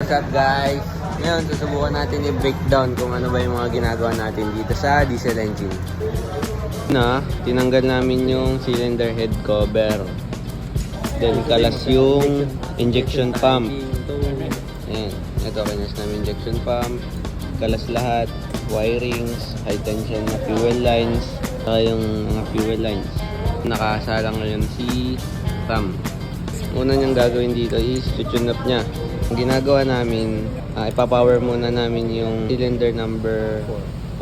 What's up guys? Ngayon susubukan natin i-breakdown kung ano ba yung mga ginagawa natin dito sa diesel engine. Tinanggal namin yung cylinder head cover. Then kalas yung injection pump. Ayan, ito kinas namin injection pump. Kalas lahat, wirings, high tension na fuel lines, saka yung mga fuel lines. Nakasalang ngayon si Ram. Una niyang gagawin dito is tune up niya. Ang ginagawa namin, ipapower muna namin yung cylinder number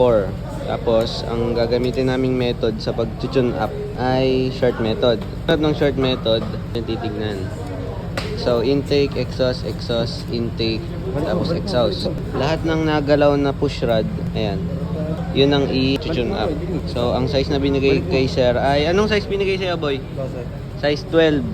4. Tapos, ang gagamitin naming method sa pag-tune up ay short method. Sunod ng short method, yung titignan. So, intake, exhaust, exhaust, intake, tapos exhaust. Lahat ng nagalaw na push rod, ayan, yun ang i-tune up. So, ang size na binigay kay sir ay, anong size binigay sa'yo, boy? Size 12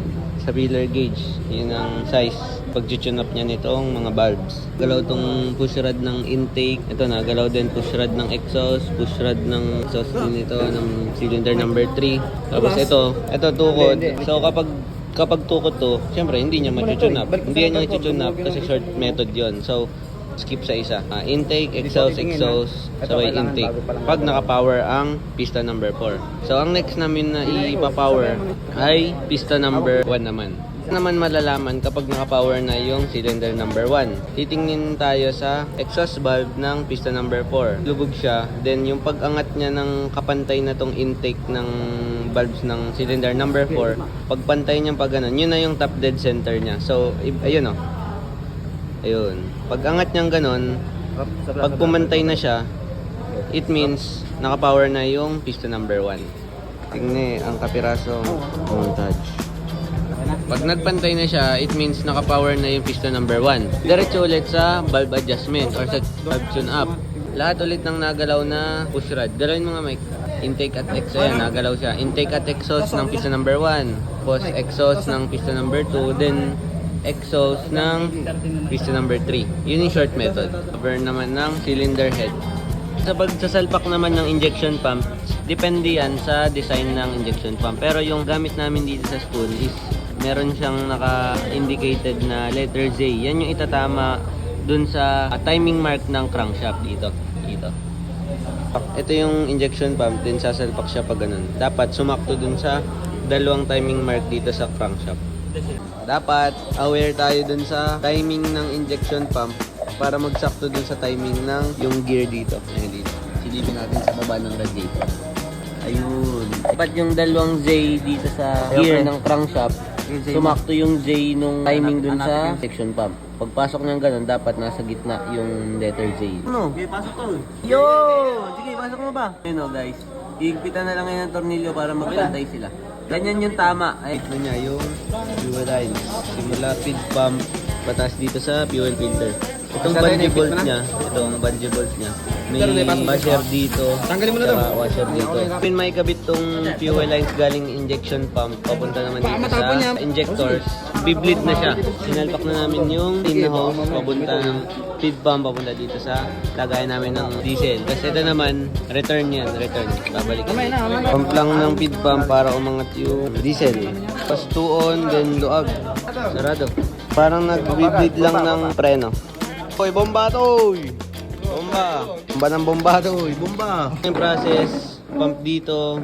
sa feeler gauge. Yun ang size pag-tune up niya nitong mga valves. Galaw tong push rod ng intake. Ito na, galaw din push rod ng exhaust, push rod ng exhaust din ito ng cylinder number 3. Tapos ito tukod. So kapag tukod to, syempre hindi niya ma-tune up. Hindi niya i-tune up kasi short method yon. So skip sa isa. Intake, exhaust, exhaust, sabay intake. Pag naka-power ang piston number 4. So ang next namin na ipa-power ay piston number 1 naman. Naman malalaman kapag naka-power na yung cylinder number 1. Titingin tayo sa exhaust valve ng piston number 4. Lubog siya. Then yung pag-angat niya ng kapantay na tong intake ng valves ng cylinder number 4, pagpantay niya pag ganun, yun na yung top dead center niya. So ayun ayun. Pag-angat niyang ganun, pag pumantay na siya, it means naka-power na yung piston number 1. Tingnan ang kapirasong montage. Pag nagpantay na siya, it means naka-power na yung piston number 1. Diretso ulit sa valve adjustment or sa valve tune up. Lahat ulit ng nagalaw na push rod. Galawin mo nga, Mike. Intake at exhaust, ayan, nagalaw siya. Intake at exhaust ng piston number 1. Post exhaust ng piston number 2. Then exhaust ng piston number 3. Yun yung short method. Cover naman ng cylinder head. Sa pagsasalpak naman ng injection pump, depende yan sa design ng injection pump. Pero yung gamit namin dito sa spool is meron siyang naka-indicated na letter Z. Yan yung itatama dun sa timing mark ng crankshaft dito. Ito yung injection pump, din sasalpak siya pag ganun. Dapat sumakto dun sa dalawang timing mark dito sa crankshaft. Dapat aware tayo dun sa timing ng injection pump para magsakto dun sa timing ng yung gear dito. Ayan dito. Silipin natin sa baba ng radiator. Ayun. Dapat yung dalawang Z dito sa gear ng crankshaft, sumakto yung Z nung timing dun sa section pump. Pagpasok niyang ganun, dapat nasa gitna yung letter Z. Ano? Sige, pasok to. Yo! Sige, pasok mo ba? Ayun guys. Higpitan na lang ngayon ng tornilyo para magpantay sila. Ganyan yung tama. Ay, ito niya yung fuel lines. Simula feed pump, patas dito sa fuel filter. Itong bungee bolt niya, itong bungee bolt niya, may washer dito, tanggalin mo na daw. Washer dito. Pin may kabit tong fuel lines galing injection pump, papunta naman dito sa injectors. Biblit na siya. Sinalpak na namin yung in-hose, papunta ng feed pump, papunta dito sa lagayan namin ng diesel. Kasi ito naman, return yan, return. Babalik. Pump lang ng feed pump para umangat yung diesel. Pas 2 on, then luag. Sarado. Parang nag-bleed lang ng preno. Hoy, bomba to! Bomba! Bomba ng bomba to! Bomba! Yung process, pump dito,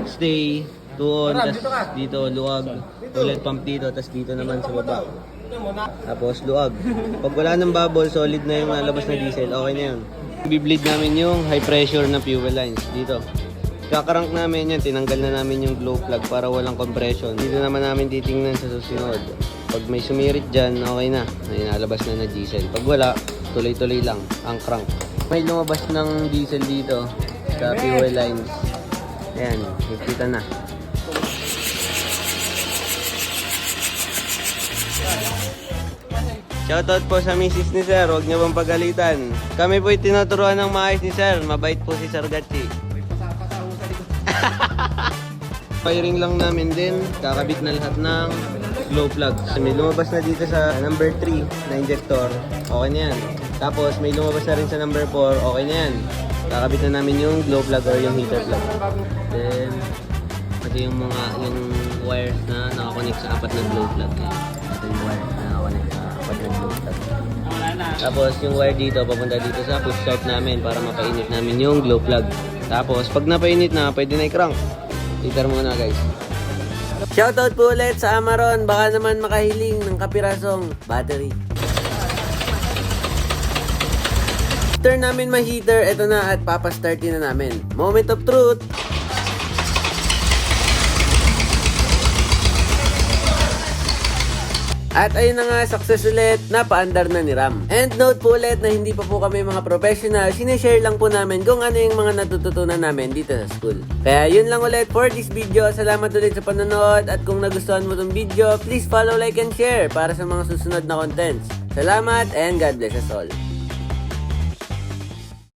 stay, 2 on, tas dito luwag, ulit pump dito, tas dito naman sa baba. Tapos luwag. Pag wala ng bubble, solid na yung lalabas na diesel, okay na yun. Bibleed namin yung high pressure na fuel lines dito. Kakarank namin yan, tinanggal na namin yung glow plug para walang compression. Dito naman namin titingnan sa susunod. Pag may sumirit dyan, okay na. May nalabas na diesel. Pag wala, tuloy-tuloy lang ang crank. May lumabas ng diesel dito sa fuel lines. Ayan, higpitan na. Shoutout po sa misis ni Sir, huwag niyo bang pagalitan. Kami po'y tinuturuan ng maayos ni Sir, mabait po si Sir Gatsi. Firing lang namin din, kakabit na lahat ng glow plug. So, may lumabas na dito sa number 3 na injector, okay na yan. Tapos may lumabas na rin sa number 4, okay na yan. Kakabit na namin yung glow plug or yung heater plug. Then, ito yung mga wires na nakakonect sa 4 na glow plug. Ito yung wires na nakakonect sa 4 na glow plug. Tapos yung wire dito, papunta dito sa push start namin para mapainit namin yung glow plug. Tapos pag napainit na, pwede na i-crank. Liter muna guys. Shoutout po ulit sa Amaron. Baka naman makahiling ng kapirasong battery. After namin ma-heater, eto na at papastartin na namin. Moment of truth. At ayun na nga, success ulit, napaandar na ni Ram. And note po ulit na hindi pa po kami mga professional, sinishare lang po namin kung ano yung mga natututunan namin dito sa school. Kaya yun lang ulit for this video. Salamat ulit sa panonood at kung nagustuhan mo tong video, please follow, like, and share para sa mga susunod na contents. Salamat and God bless us all.